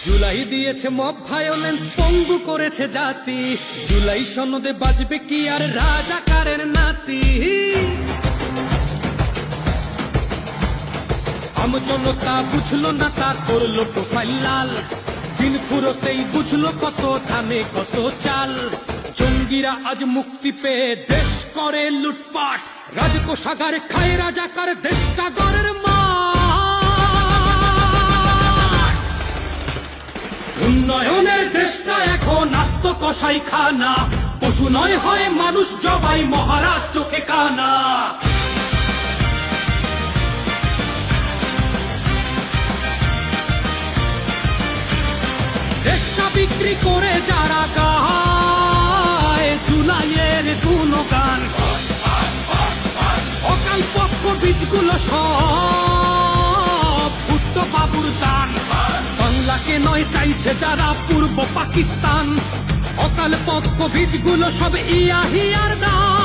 জুলাই দিয়েছে mob violence, পঙ্গু করেছে জাতি। জুলাই সনদে বাজবে কি আর রাজাকারের নাতি? আমজনতা বুঝলো না, তা করলো প্রোফাইল লাল। দিন ফুরোতেই বুঝলো কত ধানে কত চাল। জঙ্গিরা আজ মুক্তি পেয়ে দেশ করে লুটপাট। রাজকোষাগার খায় রাজাকার, দেশটা গড়ের মাঠ। উন্নয়নের দেশটা এখন আস্ত কসাই খানা। পশু নয় হয় মানুষ জবাই, মহারাজ চোখে কানা। দেশটা বিক্রি করে যারা গায় জুলাইয়ের গুণগান, অকাল পক্ষ বীজগুলো সব ভুট্ট বাবুর দান। বাংলাকে নয় চাইছে যারা পূর্ব পাকিস্তান, অকাল পক্ষ বীজগুলো সব ইয়াহিয়ার দান।